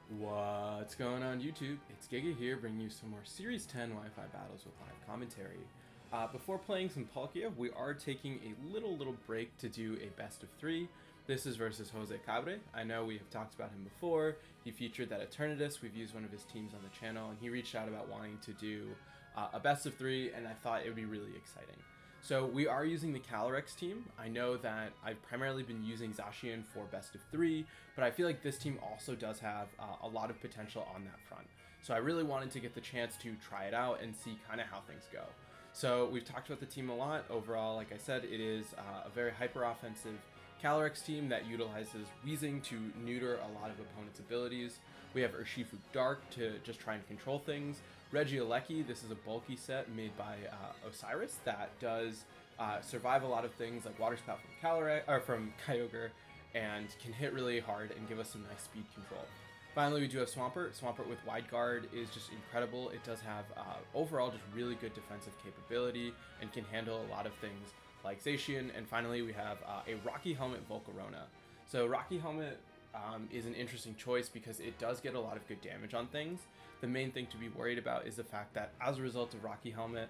What's going on YouTube? It's Giga here bringing you some more Series 10 Wi-Fi battles with live commentary. Before playing some Palkia, we are taking a little break to do a best of 3. This is versus Jose Cabre. I know we have talked about him before. He featured that Eternatus. We've used one of his teams on the channel, and he reached out about wanting to do a best of 3, and I thought it would be really exciting. So we are using the Calyrex team. I know that I've primarily been using Zacian for best of 3, but I feel like this team also does have a lot of potential on that front. So I really wanted to get the chance to try it out and see kind of how things go. So we've talked about the team a lot. Overall, like I said, it is a very hyper-offensive Calyrex team that utilizes Weezing to neuter a lot of opponents' abilities. We have Urshifu Dark to just try and control things. Regieleki, this is a bulky set made by Osiris that does survive a lot of things like Water Spout from Kyogre and can hit really hard and give us some nice speed control. Finally, we do have Swampert. Swampert with Wide Guard is just incredible. It does have overall just really good defensive capability and can handle a lot of things like Zacian. And finally, we have a Rocky Helmet Volcarona. So Rocky Helmet is an interesting choice because it does get a lot of good damage on things. The main thing to be worried about is the fact that as a result of Rocky Helmet,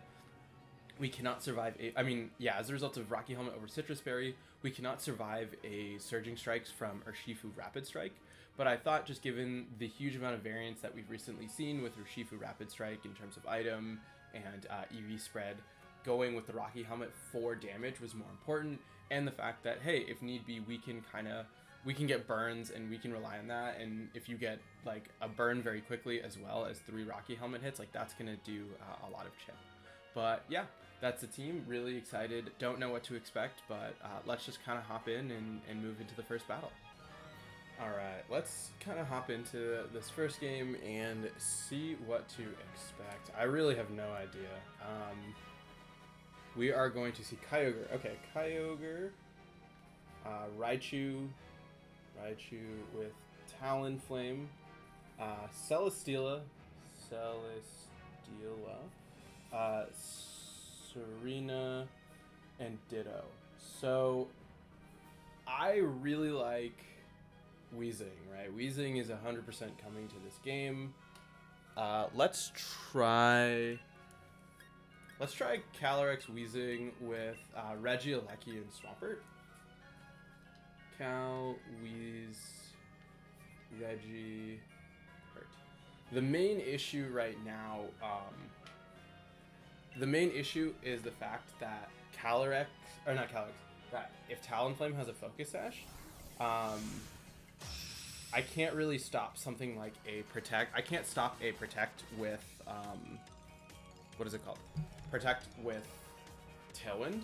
we cannot survive as a result of Rocky Helmet over Citrus Berry, we cannot survive a Surging Strikes from Urshifu Rapid Strike. But I thought, just given the huge amount of variance that we've recently seen with Urshifu Rapid Strike in terms of item and EV spread, going with the Rocky Helmet for damage was more important, and the fact that, hey, if need be, we can get burns and we can rely on that, and if you get like a burn very quickly as well as 3 Rocky Helmet hits, like that's gonna do a lot of chip. But yeah, that's the team. Really excited. Don't know what to expect, but let's just kind of hop in and move into the first battle. Alright, let's kind of hop into this first game and see what to expect. I really have no idea. We are going to see Kyogre. Okay, Kyogre, Raichu with Talonflame, Celesteela, Serena, and Ditto. So I really like Weezing, right? Weezing is 100% coming to this game. Let's try Calyrex Weezing with Regieleki and Swampert. Cal, Weez, Reggie, Hurt. The main issue right now, is the fact that that if Talonflame has a Focus Sash, I can't really stop something like a Protect. I can't stop a Protect with, what is it called? Protect with Tailwind,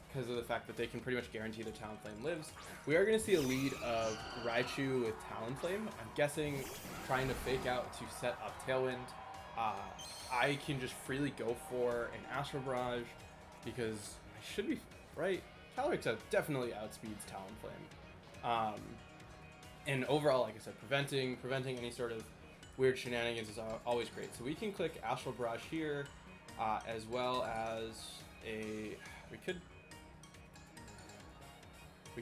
because of the fact that they can pretty much guarantee that Talonflame lives. We are going to see a lead of Raichu with Talonflame. I'm guessing trying to fake out to set up Tailwind. I can just freely go for an Astral Barrage because I should be right. Calyrex definitely outspeeds Talonflame. And overall, like I said, preventing any sort of weird shenanigans is always great. So we can click Astral Barrage here, as well as we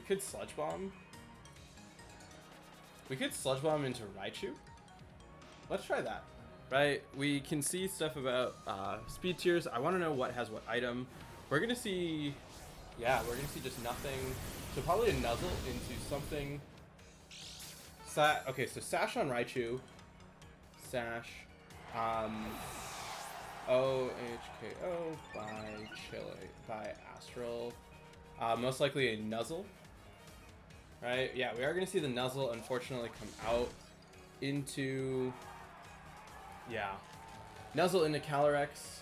could Sludge Bomb. We could Sludge Bomb into Raichu. Let's try that. Right, we can see stuff about speed tiers. I want to know what has what item. We're gonna see just nothing. So probably a Nuzzle into something. Okay, so Sash on Raichu. Sash. OHKO by Astral. Most likely a Nuzzle. Right? Yeah, we are going to see the Nuzzle unfortunately come out into... Yeah. Nuzzle into Calyrex.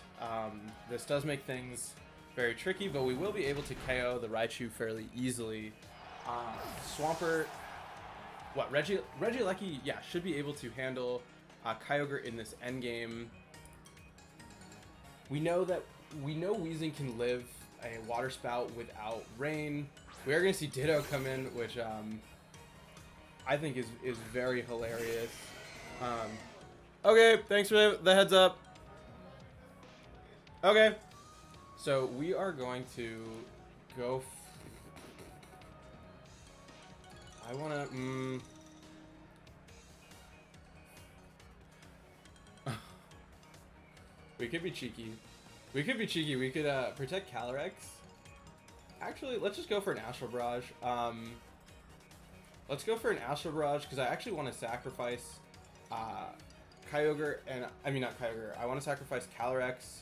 This does make things very tricky, but we will be able to KO the Raichu fairly easily. Swampert... What, Regieleki, yeah, should be able to handle Kyogre in this endgame. We know Weezing can live a Water Spout without Rain. We are going to see Ditto come in, which I think is very hilarious. Okay, thanks for the heads up. Okay, so we are going to go I want to... We could be cheeky. We could be cheeky. We could protect Calyrex. Actually, let's just go for an Astral Barrage. Let's go for an Astral Barrage because I actually want to sacrifice Kyogre and I mean not Kyogre. I want to sacrifice Calyrex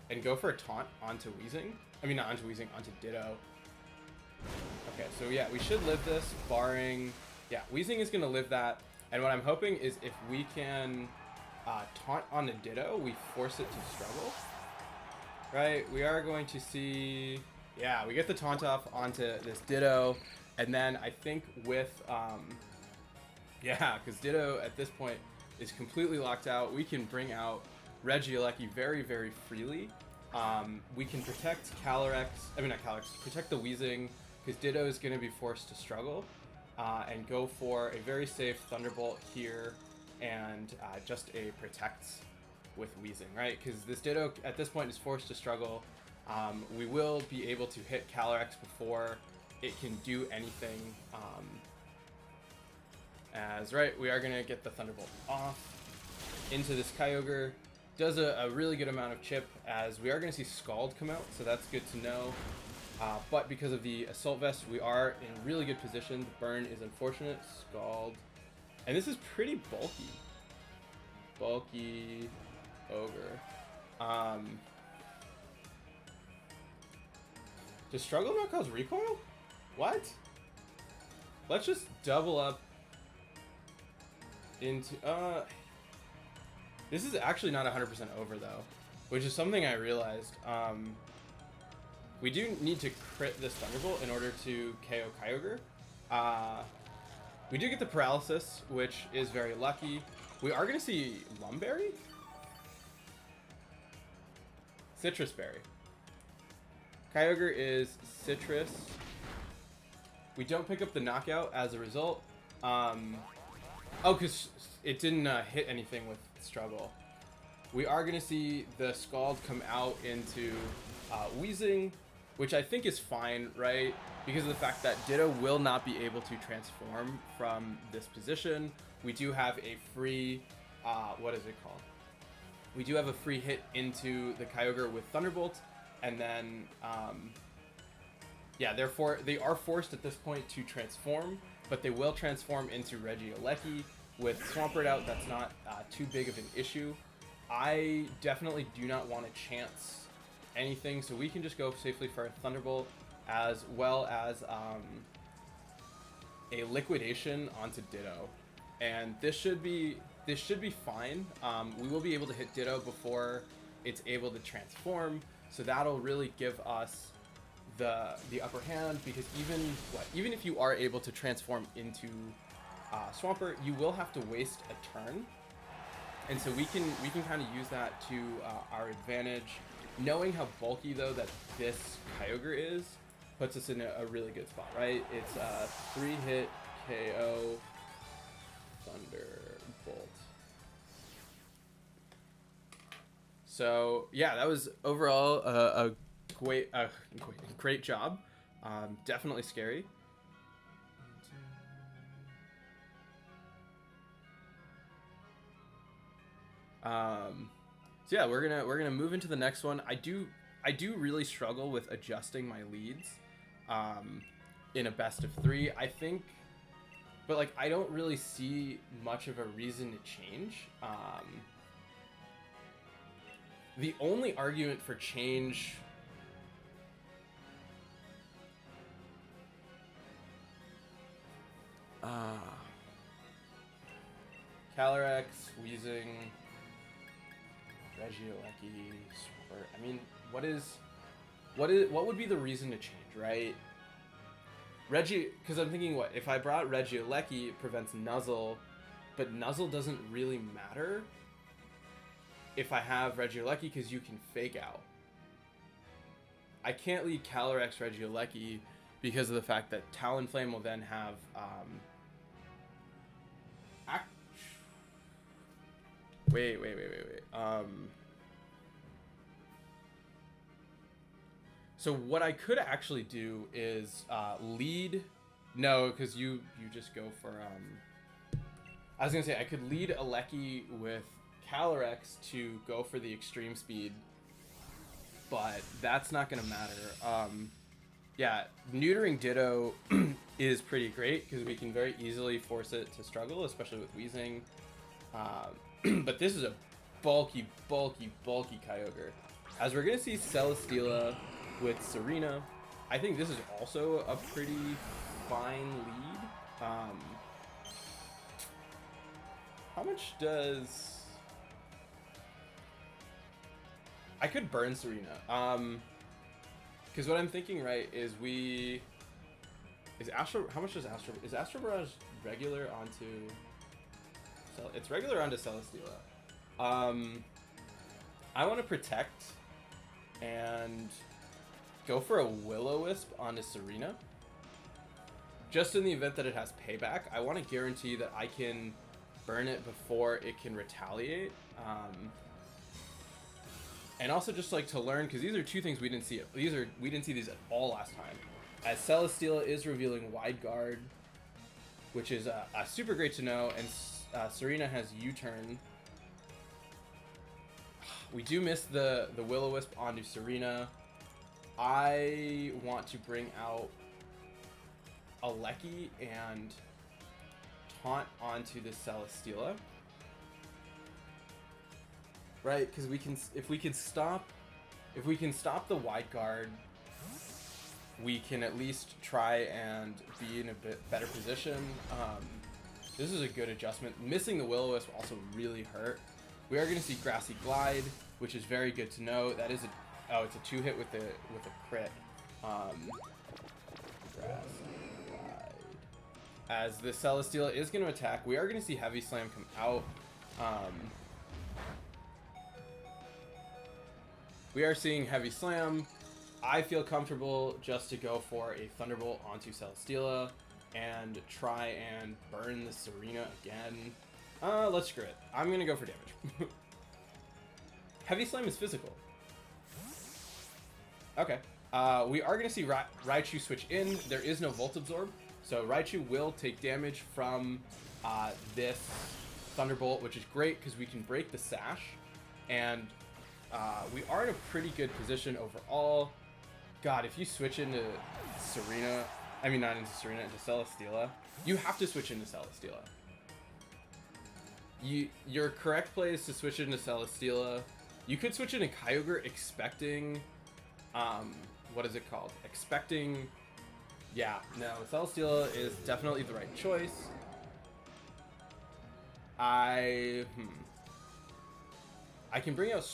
and go for a taunt onto Weezing. I mean not onto Weezing, onto Ditto. Okay, so yeah, we should live this, barring Weezing is gonna live that. And what I'm hoping is if we can taunt on the Ditto, we force it to struggle. Right? We are going to see. Yeah, we get the taunt off onto this Ditto, and then I think with because Ditto at this point is completely locked out. We can bring out Regieleki very, very freely. We can protect Calyrex. I mean, not Calyrex. Protect the Weezing because Ditto is going to be forced to struggle, and go for a very safe Thunderbolt here, and just a protect with Weezing, right? Because this Ditto at this point is forced to struggle. We will be able to hit Calyrex before it can do anything. We are going to get the Thunderbolt off into this Kyogre. Does a really good amount of chip, as we are going to see Scald come out, so that's good to know. But because of the Assault Vest, we are in really good position. The burn is unfortunate. Scald. And this is pretty bulky. Bulky Ogre. Does Struggle not cause recoil? What? Let's just double up into... This is actually not 100% over, though, which is something I realized. We do need to crit this Thunderbolt in order to KO Kyogre. We do get the Paralysis, which is very lucky. We are going to see Lumberry? Citrus Berry. Kyogre is Citrus. We don't pick up the Knockout as a result. Oh, because it didn't hit anything with Struggle. We are going to see the Scald come out into Weezing, which I think is fine, right? Because of the fact that Ditto will not be able to transform from this position. We do have a free, what is it called? We do have a free hit into the Kyogre with Thunderbolt, and then, therefore they are forced at this point to transform, but they will transform into Regieleki. With Swampert out, that's not too big of an issue. I definitely do not want to chance anything, so we can just go safely for a Thunderbolt, as well as a Liquidation onto Ditto, and this should be fine. We will be able to hit Ditto before it's able to transform, so that'll really give us the upper hand, because even if you are able to transform into Swampert, you will have to waste a turn, and so we can kind of use that to our advantage. Knowing how bulky though that this Kyogre is puts us in a really good spot, right? It's a 3-hit KO Thunderbolt. So yeah, that was overall a great job. Definitely scary. So yeah, we're gonna move into the next one. I do really struggle with adjusting my leads in a best of 3, I think, but like I don't really see much of a reason to change. The only argument for change Calyrex, Weezing, Regieleki, Swampert. I mean, what would be the reason to change, right? Because I'm thinking, what if I brought Regieleki, it prevents Nuzzle, but Nuzzle doesn't really matter if I have Regieleki because you can Fake Out. I can't lead Calyrex Regieleki because of the fact that Talonflame will then have Wait. So what I could actually do is lead. No, because you just go for. I was gonna say I could lead Aleki with Calyrex to go for the extreme speed, but that's not going to matter. Yeah, neutering Ditto is pretty great because we can very easily force it to struggle, especially with Weezing. But this is a bulky Kyogre. As we're going to see Celesteela with Serena, I think this is also a pretty fine lead. How much does... I could burn Serena. Because what I'm thinking, right, is how much does is Astro Barrage regular onto... It's regular onto Celesteela. I want to protect and go for a Will-O-Wisp onto Serena. Just in the event that it has payback, I want to guarantee that I can burn it before it can retaliate. And also just like to learn, because these are two things we didn't see. We didn't see these at all last time. As Celesteela is revealing Wide Guard, which is super great to know, and Serena has U-turn. We do miss the Will-O-Wisp onto Serena. I want to bring out Alecki and taunt onto the Celesteela. Right, because if we can stop the Wide Guard, we can at least try and be in a bit better position. This is a good adjustment. Missing the Will-O-Wisp also really hurt. We are going to see Grassy Glide, which is very good to know. That is it's a 2-hit with a crit. Grassy Glide. As the Celesteela is going to attack, we are going to see Heavy Slam come out. We are seeing Heavy Slam. I feel comfortable just to go for a Thunderbolt onto Celesteela and try and burn the Serena again. Let's screw it. I'm going to go for damage. Heavy Slam is physical. Okay. We are going to see Raichu switch in. There is no Volt Absorb, so Raichu will take damage from this Thunderbolt, which is great because we can break the Sash, and we are in a pretty good position overall. God, if you switch into Serena, I mean not into Serena, into Celesteela, you have to switch into Celesteela. Your correct play is to switch into Celesteela. You could switch into Kyogre expecting, what is it called? Yeah, no, Celesteela is definitely the right choice. I can bring out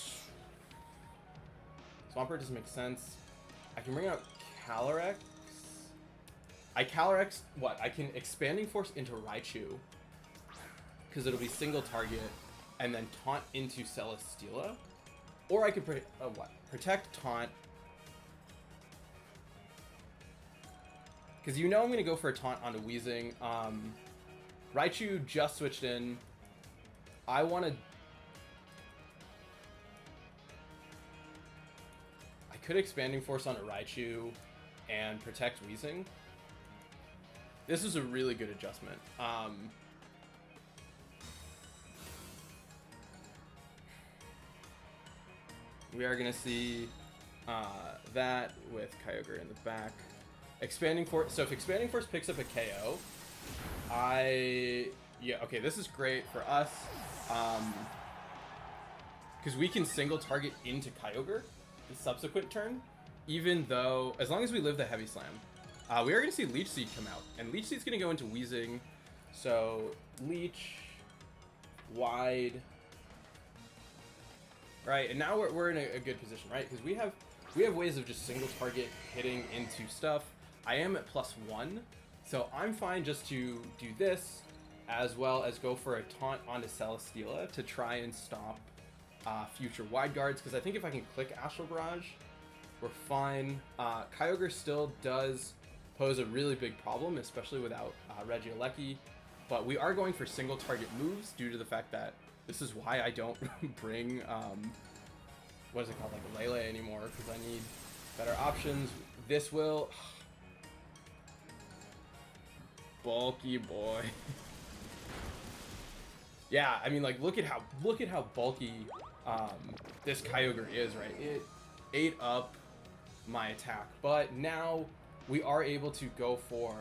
Swampert, doesn't make sense. I can bring out Calyrex. I can Expanding Force into Raichu, because it'll be single target, and then taunt into Celesteela. Or I could protect, taunt. Because I'm going to go for a taunt onto Weezing. Raichu just switched in. I could Expanding Force onto Raichu and protect Weezing. This is a really good adjustment. We are going to see that with Kyogre in the back. Expanding Force. So if Expanding Force picks up a KO, yeah, okay, this is great for us. Because we can single target into Kyogre the subsequent turn, even though, as long as we live the Heavy Slam. We are going to see Leech Seed come out, and Leech Seed's going to go into Weezing. So Leech, Wide. Right, and now we're in a good position, right? Because we have ways of just single target hitting into stuff. I am at +1, so I'm fine just to do this, as well as go for a taunt onto Celesteela to try and stop future Wide Guards, because I think if I can click Astral Barrage, we're fine. Kyogre still does pose a really big problem, especially without Regieleki, but we are going for single target moves due to the fact that this is why I don't bring, what is it called, like Lele anymore, because I need better options. This will... Bulky boy. Yeah, I mean, like, look at how bulky this Kyogre is, right? It ate up my attack, but now we are able to go for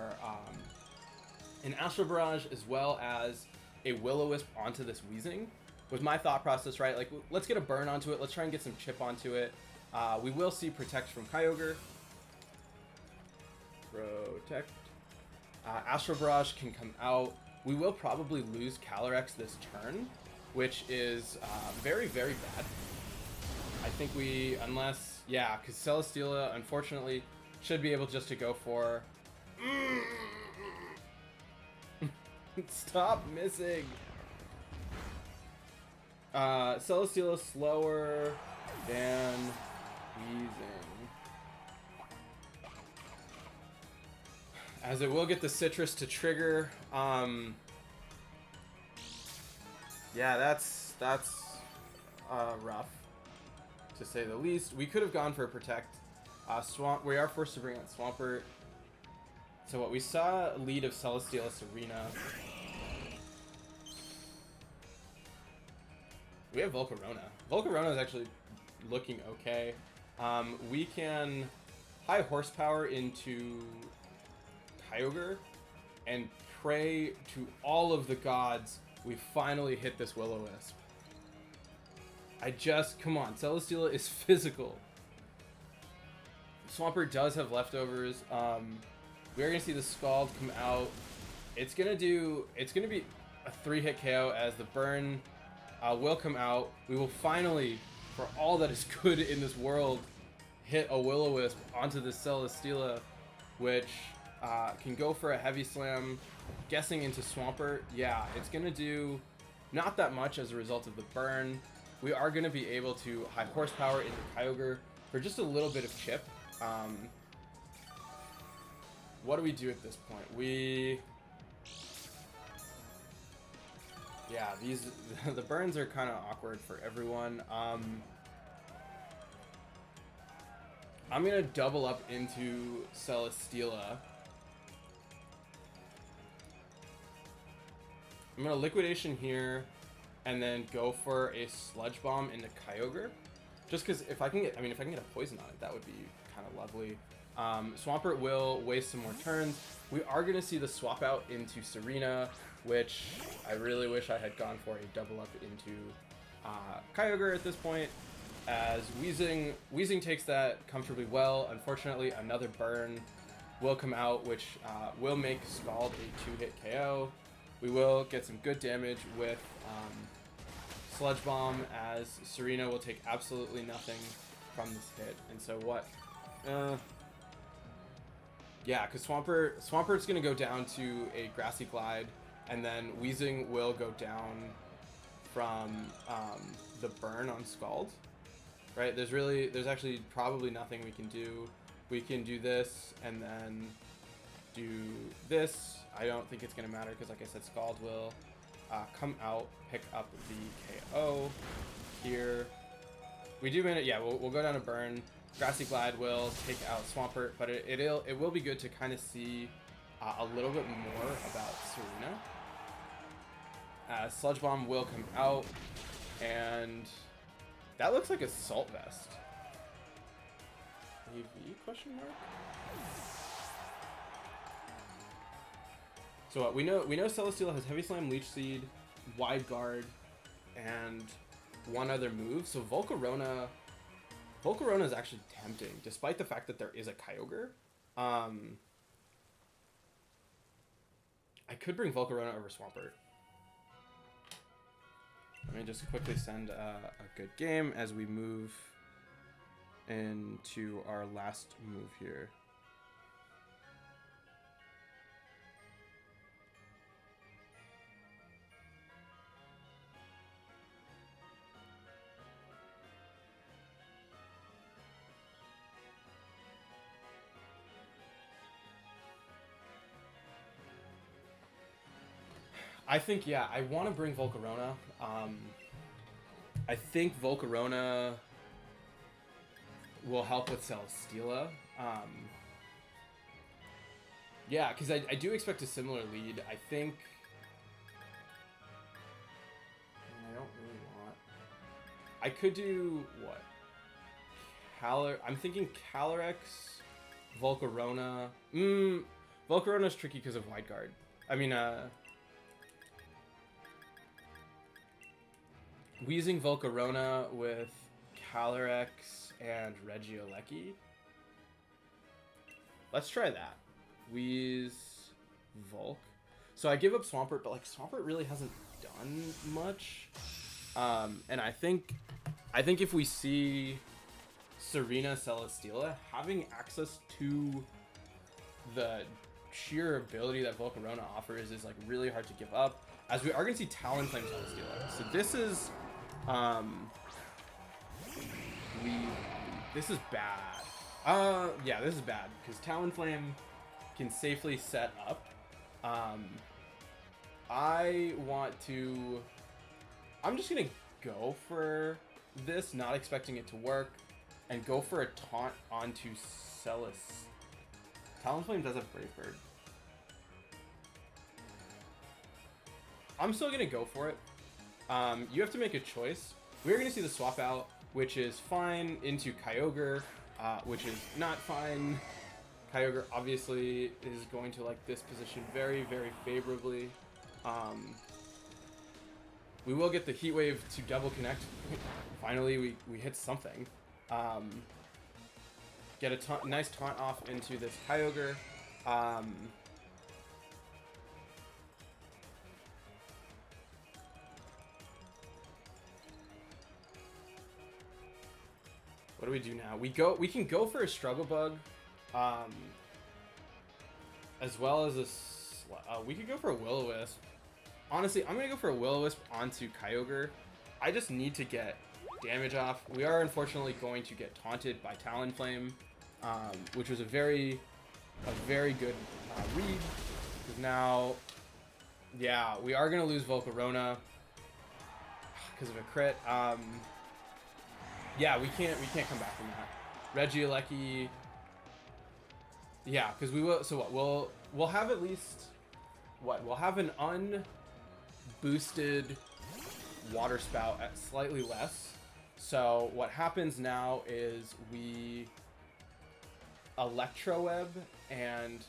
an Astral Barrage as well as a Will-O-Wisp onto this Weezing. Was my thought process, right? Like, let's get a burn onto it. Let's try and get some chip onto it. We will see Protect from Kyogre. Protect. Astral Barrage can come out. We will probably lose Calyrex this turn, which is very, very bad. I think we, unless, yeah, because Celesteela, unfortunately, should be able just to go for... Stop missing! Celesteela slower than Weezing. As it will get the Citrus to trigger. Yeah, that's rough, to say the least. We could have gone for a Protect. We are forced to bring out Swampert. So what we saw, a lead of Celesteela Serena. We have Volcarona. Volcarona is actually looking okay. We can high horsepower into Kyogre and pray to all of the gods we finally hit this Will-O-Wisp. Come on, Celesteela is physical. Swampert does have leftovers. We are gonna see the Scald come out. It's gonna be a 3-hit KO as the burn will come out. We will finally, for all that is good in this world, hit a Will-O-Wisp onto the Celesteela, which can go for a Heavy Slam. Guessing into Swampert, yeah, it's gonna do not that much as a result of the burn. We are gonna be able to high horsepower into Kyogre for just a little bit of chip. What do we do at this point? Yeah, the burns are kind of awkward for everyone. I'm gonna double up into Celesteela. I'm gonna Liquidation here, and then go for a Sludge Bomb into Kyogre. Just because if I can get a poison on it, that would be kind of lovely. Swampert will waste some more turns. We are gonna see the swap out into Serena, which I really wish I had gone for a double up into Kyogre at this point, as Weezing takes that comfortably well. Unfortunately, another burn will come out, which will make Scald a 2-hit KO. We will get some good damage with Sludge Bomb, as Serena will take absolutely nothing from this hit. And so what? Yeah, because Swampert's going to go down to a Grassy Glide, and then Weezing will go down from the burn on Scald. Right? There's actually probably nothing we can do. We can do this, and then do this. I don't think it's going to matter, because like I said, Scald will come out, pick up the KO here. We do manage, yeah, we'll go down to burn. Grassy Glide will take out Swampert, but it will be good to kind of see a little bit more about Serena. Sludge Bomb will come out, and that looks like a Salt Vest. AV question mark? So what we know Celesteela has Heavy Slam, Leech Seed, Wide Guard, and one other move. So Volcarona is actually tempting, despite the fact that there is a Kyogre. I could bring Volcarona over Swampert. Let me just quickly send a good game as we move into our last move here. I think, yeah, I want to bring Volcarona. I think Volcarona will help with Celesteela. Yeah, because I do expect a similar lead. I think... I could do what? I'm thinking Calyrex, Volcarona. Volcarona's tricky because of Wide Guard. I mean, Wheezing Volcarona with Calyrex and Regieleki. Let's try that. Wheeze Volk. So I give up Swampert, but like Swampert really hasn't done much. And I think if we see Serena Celesteela, having access to the sheer ability that Volcarona offers is like really hard to give up. As we are going to see Talonflame Celesteela. So this is this is bad. Yeah, this is bad because Talonflame can safely set up. I'm just gonna go for this, not expecting it to work, and go for a taunt onto Celis. Talonflame does have Brave Bird. I'm still gonna go for it. You have to make a choice. We're gonna see the swap out, which is fine, into Kyogre, which is not fine. Kyogre obviously is going to like this position very, very favorably. We will get the Heat Wave to double connect. Finally, we hit something. Get a nice taunt off into this Kyogre. What do we do now? We can go for a Struggle Bug, as well as we could go for a Will-O-Wisp. Honestly, I'm gonna go for a Will-O-Wisp onto Kyogre. I just need to get damage off. We are unfortunately going to get taunted by Talonflame, which was a very good read. Because now, yeah, we are gonna lose Volcarona because of a crit. Yeah, we can't come back from that. Regieleki. Yeah, because we will. So what? We'll have at least what? We'll have an unboosted Water Spout at slightly less. So what happens now is we Electro Web and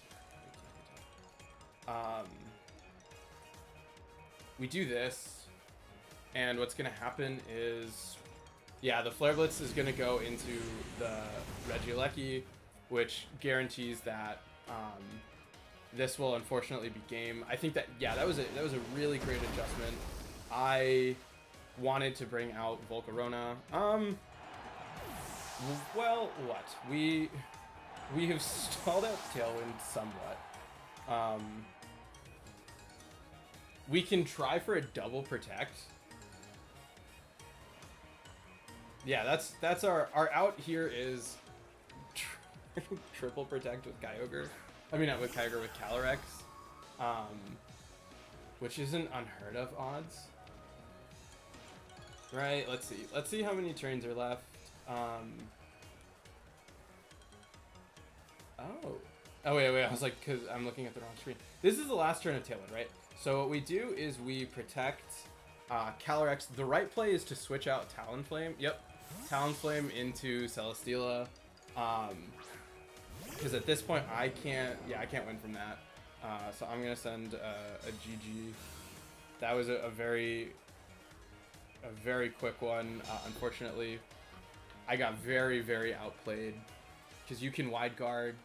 we do this, and what's gonna happen is, yeah, the Flare Blitz is gonna go into the Regieleki, which guarantees that this will unfortunately be game. I think that, yeah, that was a really great adjustment. I wanted to bring out Volcarona. Well, what? We have stalled out Tailwind somewhat. We can try for a double protect. Yeah, that's our out here is triple protect with Kyogre. I mean, not with Kyogre, with Calyrex. Which isn't unheard of odds. Right, let's see. Let's see how many turns are left. Oh, wait, I was like, because I'm looking at the wrong screen. This is the last turn of Tailwind, right? So what we do is we protect Calyrex. The right play is to switch out Talonflame. Yep, Talonflame into Celesteela. Because at this point, I can't win from that. So I'm going to send a GG. That was a very quick one. Unfortunately, I got very, very outplayed. Because you can Wide Guard.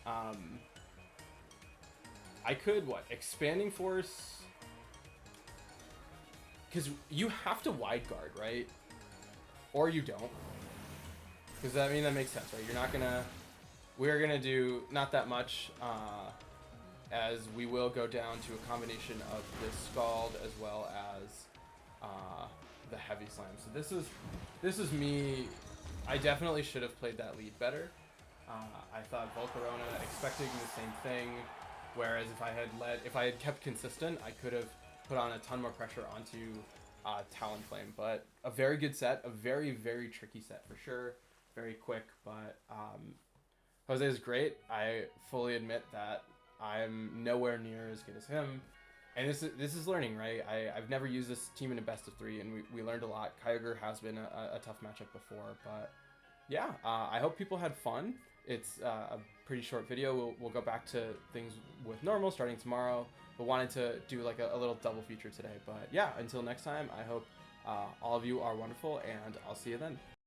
I could, Expanding Force? Because you have to Wide Guard, right? Or you don't. Because, I mean, that makes sense, right? You're not gonna... We're gonna do not that much, as we will go down to a combination of the Scald as well as the Heavy Slam. So this is me. I definitely should have played that lead better. I thought Volcarona expecting the same thing, whereas if I had kept consistent, I could have put on a ton more pressure onto Talonflame. But a very good set, a very, very tricky set for sure. Very quick, but Jose is great. I fully admit that I'm nowhere near as good as him. And this is learning, right? I've never used this team in a best of 3, and we learned a lot. Kyogre has been a tough matchup before, but yeah, I hope people had fun. It's a pretty short video. We'll go back to things with normal starting tomorrow, but wanted to do like a little double feature today. But yeah, until next time, I hope all of you are wonderful, and I'll see you then.